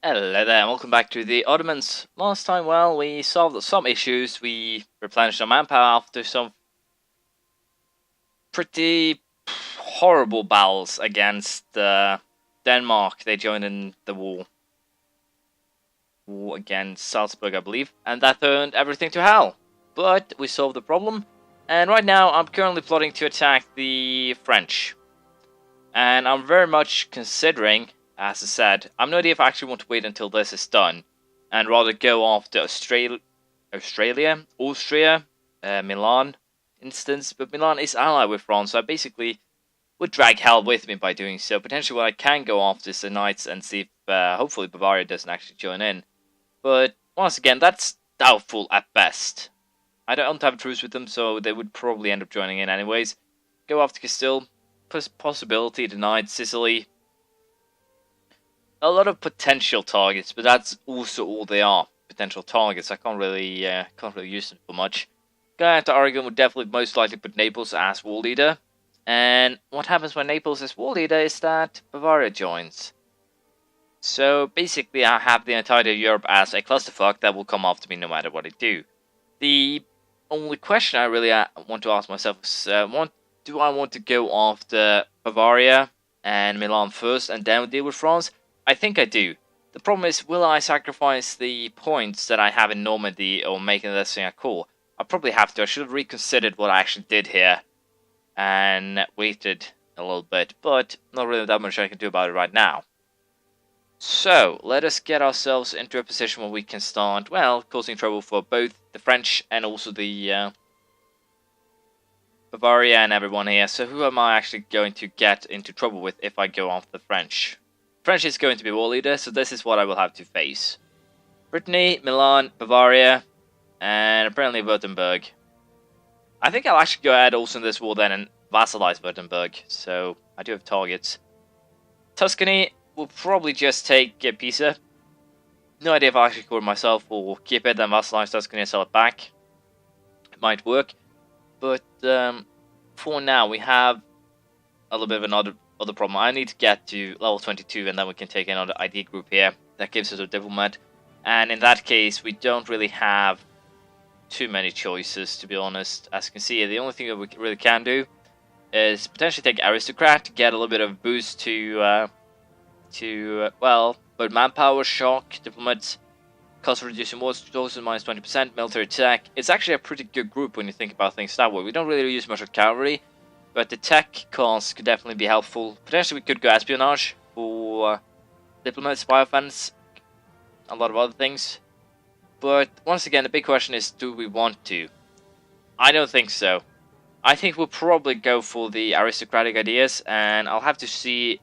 Hello there, and welcome back to the Ottomans. Last time, well, we solved some issues. We replenished our manpower after some pretty horrible battles against Denmark. They joined in the war against Salzburg, I believe, and that turned everything to hell. But we solved the problem, and right now I'm currently plotting to attack the French. And I'm very much considering, as I said, I'm no idea if I actually want to wait until this is done, and rather go after Austria, Milan, instance. But Milan is allied with France, so I basically would drag hell with me by doing so. Potentially what I can go after is the Knights and see if hopefully Bavaria doesn't actually join in. But once again, that's doubtful at best. I don't have a truce with them, so they would probably end up joining in anyways. Go after Castile. Possibility denied. Sicily. A lot of potential targets, but that's also all they are. Potential targets. I can't really use them for much. Going after Aragon would definitely most likely put Naples as war leader. And what happens when Naples is war leader is that Bavaria joins. So basically I have the entirety of Europe as a clusterfuck that will come after me no matter what I do. The only question I really want to ask myself is, do I want to go after Bavaria and Milan first and then deal with France? I think I do. The problem is, will I sacrifice the points that I have in Normandy or making this thing a call? I probably have to. I should have reconsidered what I actually did here and waited a little bit, but not really that much I can do about it right now. So, let us get ourselves into a position where we can start, well, causing trouble for both the French and also the Bavaria and everyone here. So who am I actually going to get into trouble with if I go after the French? French is going to be war leader, so this is what I will have to face. Brittany, Milan, Bavaria, and apparently Württemberg. I think I'll actually go ahead also in this war then and vassalize Württemberg, so I do have targets. Tuscany will probably just take Pisa. No idea if I'll actually call it myself or keep it, then vassalize Tuscany and sell it back. It might work. But for now, we have a little bit of another problem. I need to get to level 22, and then we can take another ID group here. That gives us a diplomat. And in that case, we don't really have too many choices, to be honest. As you can see, the only thing that we really can do is potentially take aristocrat to get a little bit of boost to well, but manpower, shock, diplomats. Cost of reducing war sources minus 20%, military attack. It's actually a pretty good group when you think about things that way. We don't really use much of cavalry, but the tech cost could definitely be helpful. Potentially we could go espionage for diplomats, spy offense, a lot of other things. But once again, the big question is, do we want to? I don't think so. I think we'll probably go for the aristocratic ideas, and I'll have to see,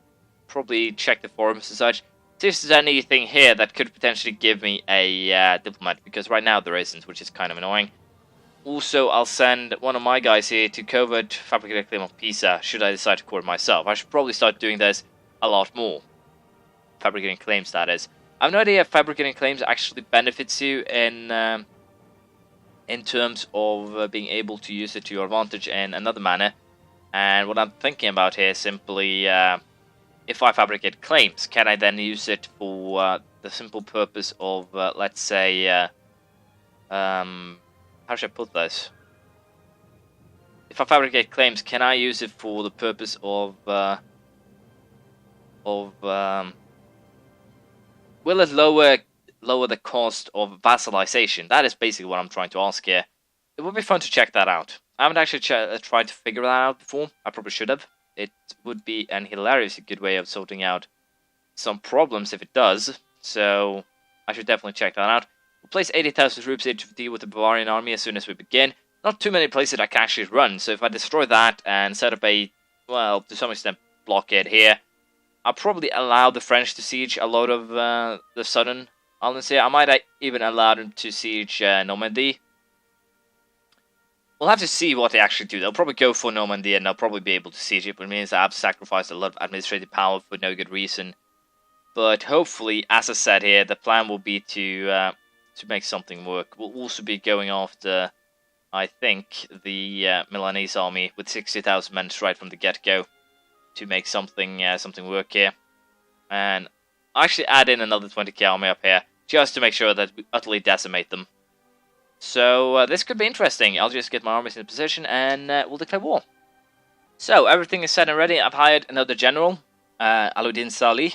probably check the forums and such. See if there's anything here that could potentially give me a diplomat, because right now there isn't, which is kind of annoying. Also, I'll send one of my guys here to covert fabricate a claim of Pisa, should I decide to court myself. I should probably start doing this a lot more. Fabricating claims, that is. I have no idea if fabricating claims actually benefits you in terms of being able to use it to your advantage in another manner. And what I'm thinking about here is simply, if I fabricate claims, can I then use it for the simple purpose of, let's say, how should I put this? If I fabricate claims, can I use it for the purpose of will it lower the cost of vassalization? That is basically what I'm trying to ask here. It would be fun to check that out. I haven't actually tried to figure that out before. I probably should have. It would be an hilariously good way of sorting out some problems if it does, so I should definitely check that out. We'll place 80,000 troops here to deal with the Bavarian army as soon as we begin. Not too many places I can actually run, so if I destroy that and set up a, well, to some extent, blockade here, I'll probably allow the French to siege a lot of the southern islands here. I might even allow them to siege Normandy. We'll have to see what they actually do. They'll probably go for Normandy and they'll probably be able to siege it, but it means I have sacrificed a lot of administrative power for no good reason. But hopefully, as I said here, the plan will be to make something work. We'll also be going after, I think, the Milanese army with 60,000 men right from the get-go to make something work here. And I'll actually add in another 20k army up here, just to make sure that we utterly decimate them. So this could be interesting. I'll just get my armies in position and we'll declare war. So everything is set and ready. I've hired another general, Alauddin Salih.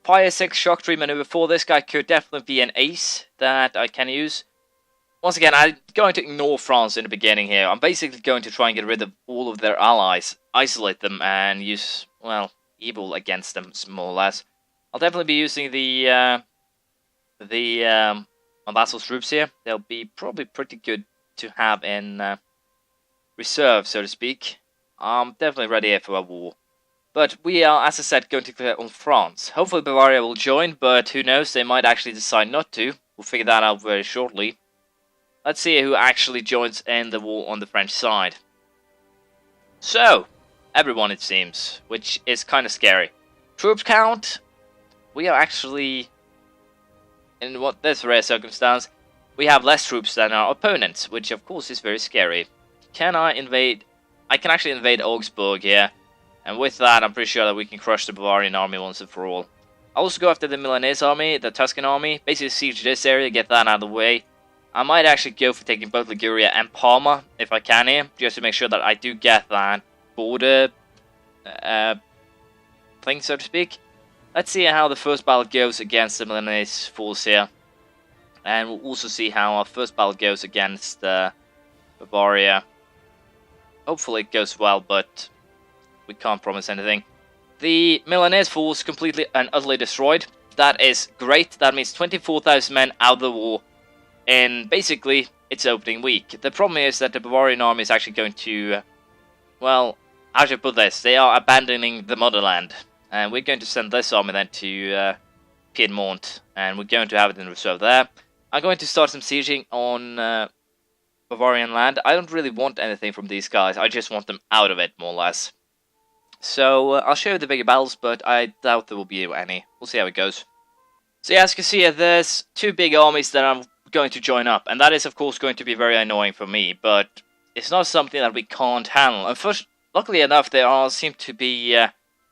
Fire 6 shock tree maneuver 4. This guy could definitely be an ace that I can use. Once again, I'm going to ignore France in the beginning here. I'm basically going to try and get rid of all of their allies, isolate them, and use, well, evil against them, more or less. I'll definitely be using my vassal's troops here. They'll be probably pretty good to have in reserve, so to speak. I'm definitely ready here for a war. But we are, as I said, going to declare on France. Hopefully Bavaria will join, but who knows, they might actually decide not to. We'll figure that out very shortly. Let's see who actually joins in the war on the French side. So, everyone it seems, which is kind of scary. Troops count, we are actually, in what this rare circumstance, we have less troops than our opponents, which of course is very scary. Can I invade? I can actually invade Augsburg here. And with that, I'm pretty sure that we can crush the Bavarian army once and for all. I'll also go after the Milanese army, the Tuscan army, basically siege this area, get that out of the way. I might actually go for taking both Liguria and Parma, if I can here, just to make sure that I do get that border thing, so to speak. Let's see how the first battle goes against the Milanese force here. And we'll also see how our first battle goes against Bavaria. Hopefully it goes well, but we can't promise anything. The Milanese force completely and utterly destroyed. That is great. That means 24,000 men out of the war in basically its opening week. The problem is that the Bavarian army is actually going to, well, how should I put this? They are abandoning the motherland. And we're going to send this army then to Piedmont. And we're going to have it in reserve there. I'm going to start some sieging on Bavarian land. I don't really want anything from these guys. I just want them out of it, more or less. So, I'll show you the bigger battles, but I doubt there will be any. We'll see how it goes. So yeah, as you can see, there's two big armies that I'm going to join up. And that is, of course, going to be very annoying for me. But it's not something that we can't handle. And first, luckily enough, they all seem to be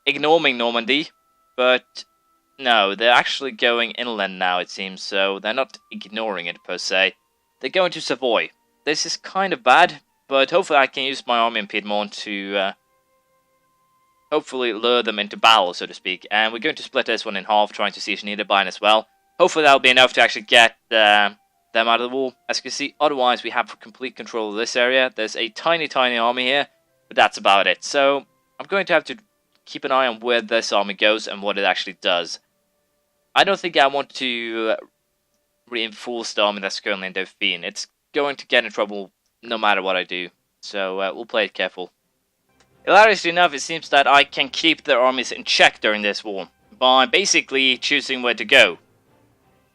ignoring Normandy. But no, they're actually going inland now, it seems. So they're not ignoring it, per se. They're going to Savoy. This is kind of bad, but hopefully I can use my army in Piedmont to hopefully lure them into battle, so to speak. And we're going to split this one in half, trying to siege Niederbayern as well. Hopefully that'll be enough to actually get them out of the war. As you can see, otherwise we have complete control of this area. There's a tiny army here, but that's about it. So I'm going to have to keep an eye on where this army goes and what it actually does. I don't think I want to reinforce the army that's currently in Dauphine. It's going to get in trouble no matter what I do. So we'll play it careful. Hilariously enough, it seems that I can keep their armies in check during this war by basically choosing where to go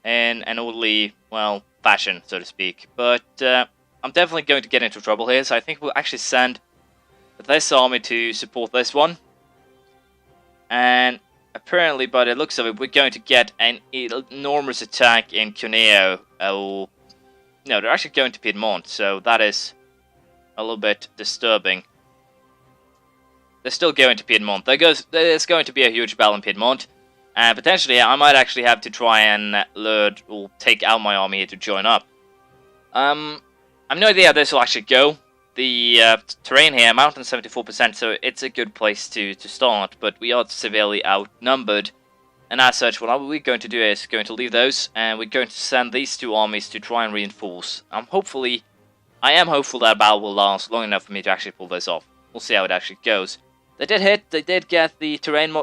in an orderly, well, fashion, so to speak. But I'm definitely going to get into trouble here, so I think we'll actually send this army to support this one. And apparently, by the looks of it, we're going to get an enormous attack in Cuneo. No, they're actually going to Piedmont, so that is a little bit disturbing. They're still going to Piedmont. There's going to be a huge battle in Piedmont. And potentially, I might actually have to try and lure or take out my army here to join up. I have no idea how this will actually go. The terrain here, mountain 74%, so it's a good place to start. But we are severely outnumbered. And as such, what we're going to do is going to leave those. And we're going to send these two armies to try and reinforce. I am hopeful that battle will last long enough for me to actually pull this off. We'll see how it actually goes. They did hit. They did get the terrain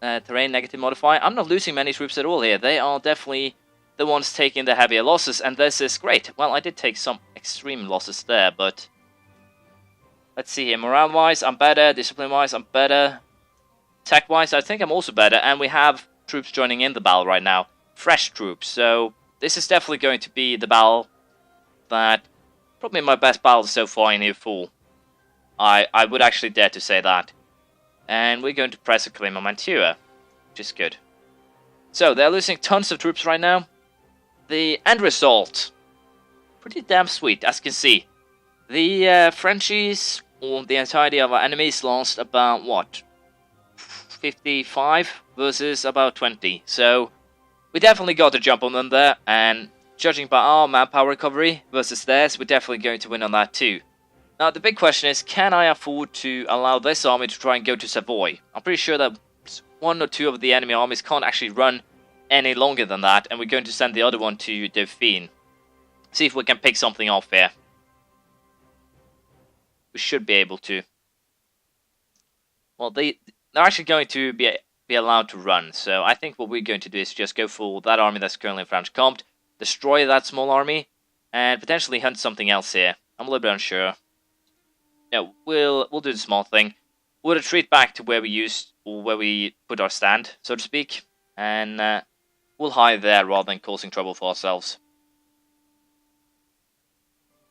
negative modifier. I'm not losing many troops at all here. They are definitely the ones taking the heavier losses, and this is great. Well, I did take some extreme losses there, but let's see here. Morale-wise, I'm better. Discipline-wise, I'm better. Tech-wise, I think I'm also better, and we have troops joining in the battle right now. Fresh troops, so this is definitely going to be the battle that probably my best battle so far in Year 4. I would actually dare to say that. And we're going to press a claim on Mantua, which is good. So, they're losing tons of troops right now. The end result, pretty damn sweet, as you can see. The Frenchies, or the entirety of our enemies, lost about, what? 55 versus about 20. So we definitely got a jump on them there, and judging by our manpower recovery versus theirs, we're definitely going to win on that too. Now the big question is, can I afford to allow this army to try and go to Savoy? I'm pretty sure that one or two of the enemy armies can't actually run any longer than that, and we're going to send the other one to Dauphine. See if we can pick something off here. We should be able to. Well, they're actually going to be allowed to run, so I think what we're going to do is just go for that army that's currently in French compt, destroy that small army, and potentially hunt something else here. I'm a little bit unsure. No, we'll do the small thing. We'll retreat back to where we put our stand, so to speak, and we'll hide there rather than causing trouble for ourselves.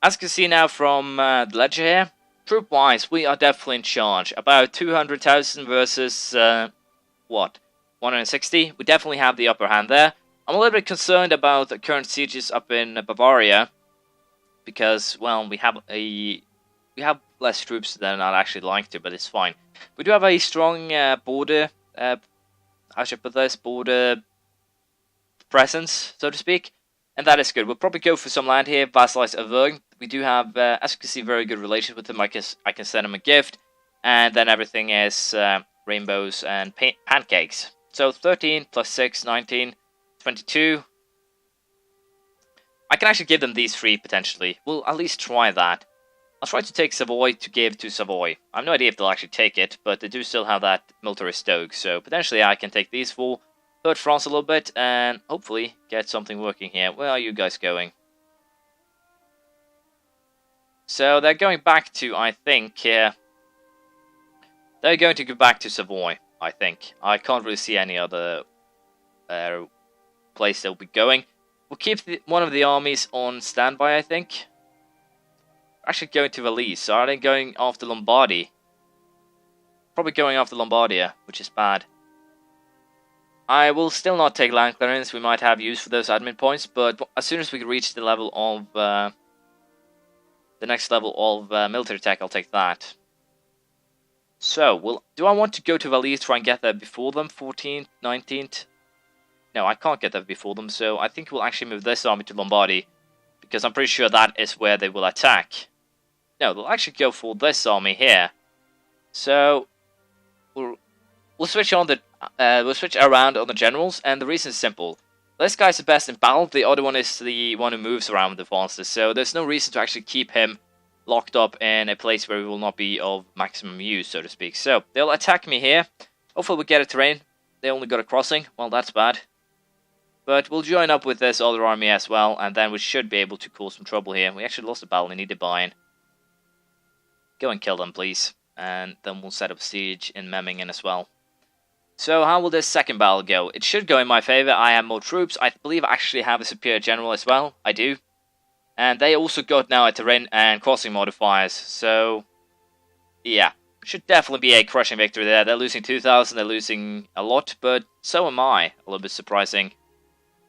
As you can see now from the ledger here, troop-wise, we are definitely in charge. About 200,000 versus, 160? We definitely have the upper hand there. I'm a little bit concerned about the current sieges up in Bavaria, because, well, we have less troops than I'd actually like to, but it's fine. We do have a strong border, how should I put this, border presence, so to speak, and that is good. We'll probably go for some land here, vassalize Auvergne. We do have, as you can see, very good relations with them. I can send them a gift, and then everything is rainbows and pancakes. So 13 plus 6, 19, 22. I can actually give them these three, potentially. We'll at least try that. I'll try to take Savoy to give to Savoy. I have no idea if they'll actually take it, but they do still have that military stoke, so potentially I can take these four, hurt France a little bit, and hopefully get something working here. Where are you guys going? So they're going back to, I think, they're going to go back to Savoy, I think. I can't really see any other place they'll be going. We'll keep one of the armies on standby, I think. Actually going to Valise, so are they going after Lombardy? Probably going after Lombardia, which is bad. I will still not take land clearance. We might have use for those admin points, but as soon as we reach the level of the next level of military tech, I'll take that. So, do I want to go to Valise, try and get there before them? 14th, 19th? No, I can't get there before them, so I think we'll actually move this army to Lombardy, because I'm pretty sure that is where they will attack. No, they'll actually go for this army here. So, we'll switch on the we'll switch around on the generals, and the reason is simple. This guy's the best in battle, the other one is the one who moves around the fastest, so there's no reason to actually keep him locked up in a place where he will not be of maximum use, so to speak. So, they'll attack me here. Hopefully we'll get a terrain. They only got a crossing. Well, that's bad. But we'll join up with this other army as well, and then we should be able to cause some trouble here. We actually lost a battle, we need to buy in. Go and kill them, please. And then we'll set up siege in Memmingen as well. So, how will this second battle go? It should go in my favor. I have more troops. I believe I actually have a superior general as well. I do. And they also got now a terrain and crossing modifiers. So, yeah. Should definitely be a crushing victory there. They're losing 2,000. They're losing a lot. But so am I. A little bit surprising.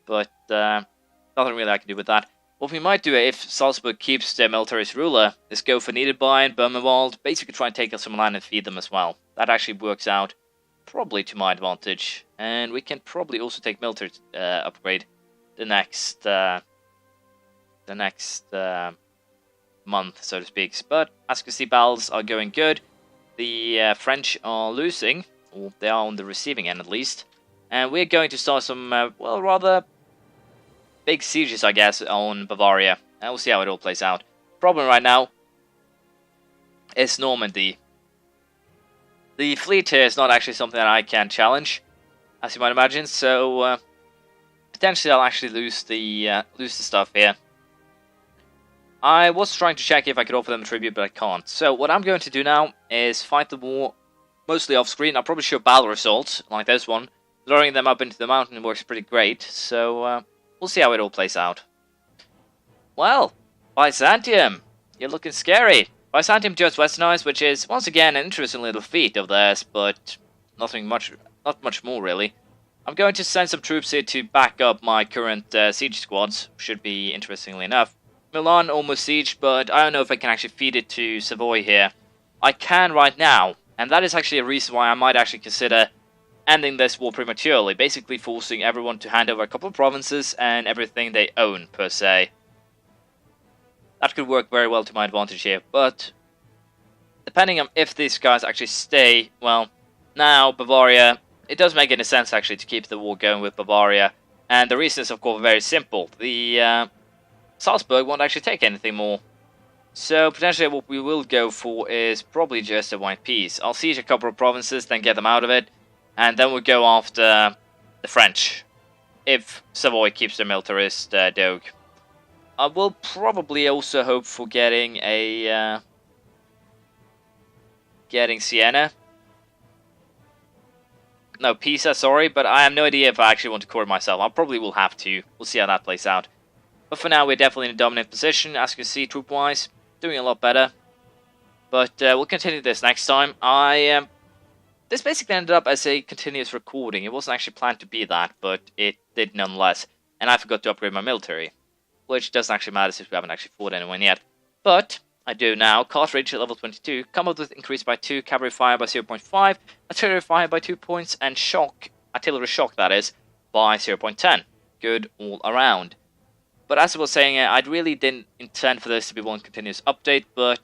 But nothing really I can do with that. What we might do if Salzburg keeps their militarist ruler is go for Niederbayern, Böhmerwald. Basically try and take us some land and feed them as well. That actually works out probably to my advantage, and we can probably also take military upgrade the next month, so to speak. But as you can see, battles are going good. The French are losing, or they are on the receiving end at least, and we're going to start some well, rather big sieges, I guess, on Bavaria, and we'll see how it all plays out. Problem right now is Normandy. The fleet here is not actually something that I can challenge, as you might imagine, so potentially I'll actually lose the stuff here. I was trying to check if I could offer them a tribute, but I can't. So what I'm going to do now is fight the war mostly off screen. I'll probably show battle results, like this one. Luring them up into the mountain works pretty great, so we'll see how it all plays out. Well, Byzantium, you're looking scary. Byzantium just westernized, which is, once again, an interesting little feat of theirs, but not much more, really. I'm going to send some troops here to back up my current siege squads. Should be, interestingly enough. Milan almost sieged, but I don't know if I can actually feed it to Savoy here. I can right now, and that is actually a reason why I might actually consider ending this war prematurely, basically forcing everyone to hand over a couple of provinces and everything they own, per se. That could work very well to my advantage here, but depending on if these guys actually stay, well, now Bavaria, it does make any sense actually to keep the war going with Bavaria, and the reason is of course very simple. The Salzburg won't actually take anything more. So potentially what we will go for is probably just a white peace. I'll siege a couple of provinces, then get them out of it, and then we'll go after the French, if Savoy keeps their militarist doge. I will probably also hope for getting a getting Siena. No, Pisa, sorry, but I have no idea if I actually want to core myself. I probably will have to. We'll see how that plays out. But for now, we're definitely in a dominant position, as you can see, troop-wise. Doing a lot better. But we'll continue this next time. This basically ended up as a continuous recording. It wasn't actually planned to be that, but it did nonetheless. And I forgot to upgrade my military, which doesn't actually matter since we haven't actually fought anyone yet. But I do now. Cartridge at level 22. Combat with increased by 2, cavalry fire by 0.5, artillery fire by 2 points, and shock, artillery shock that is, by 0.10. Good all around. But as I was saying, I really didn't intend for this to be one continuous update, but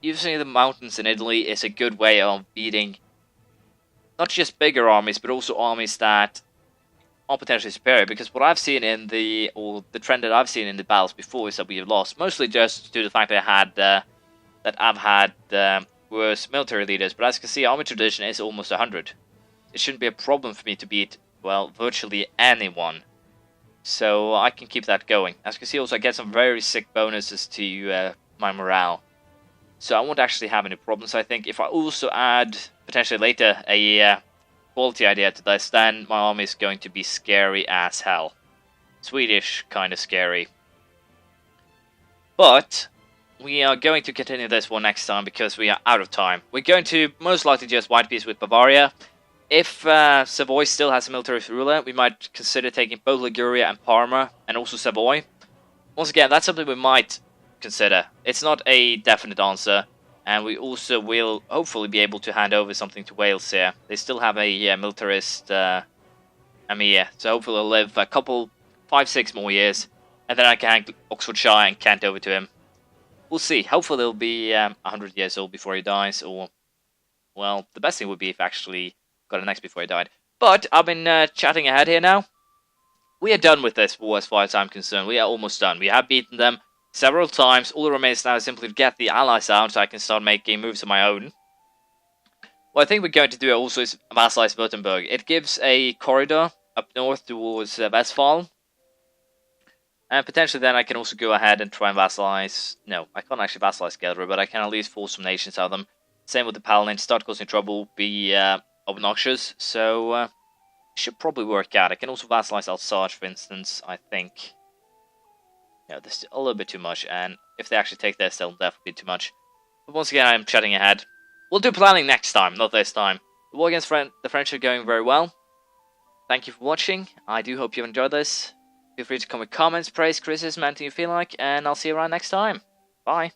using the mountains in Italy is a good way of beating not just bigger armies, but also armies that are potentially superior. Because what I've seen in the trend that I've seen in the battles before is that we have lost, mostly just due to the fact that I've had worse military leaders. But as you can see, army tradition is almost 100. It shouldn't be a problem for me to beat, well, virtually anyone. So I can keep that going. As you can see, also I get some very sick bonuses to my morale. So I won't actually have any problems. I think if I also add, potentially later, a quality idea to this, then my army is going to be scary as hell. Swedish kind of scary. But we are going to continue this one next time because we are out of time. We're going to most likely just white peace with Bavaria. If Savoy still has a military ruler, we might consider taking both Liguria and Parma, and also Savoy. Once again, that's something we might consider. It's not a definite answer, and we also will hopefully be able to hand over something to Wales here. They still have a militarist emir, so hopefully they'll live a couple, 5-6 more years, and then I can hand Oxfordshire and Kent over to him. We'll see. Hopefully he'll be 100 years old before he dies, or, well, the best thing would be if actually got an X before he died. But I've been chatting ahead here now. We are done with this war as far as I'm concerned. We are almost done. We have beaten them several times. All that remains now is simply to get the allies out so I can start making moves of my own. What I think we're going to do also is vassalize Württemberg. It gives a corridor up north towards Westphal. And potentially then I can also go ahead and try and vassalize... No, I can't actually vassalize Gelre, but I can at least force some nations out of them. Same with the Palatines. Start causing trouble, be obnoxious, so it should probably work out. I can also vassalize Alsace, for instance, I think. Yeah, this is a little bit too much, and if they actually take this, they'll definitely be too much. But once again, I'm chatting ahead. We'll do planning next time, not this time. The war against the French are going very well. Thank you for watching. I do hope you enjoyed this. Feel free to comment comments, praise, criticism, anything you feel like, and I'll see you around next time. Bye.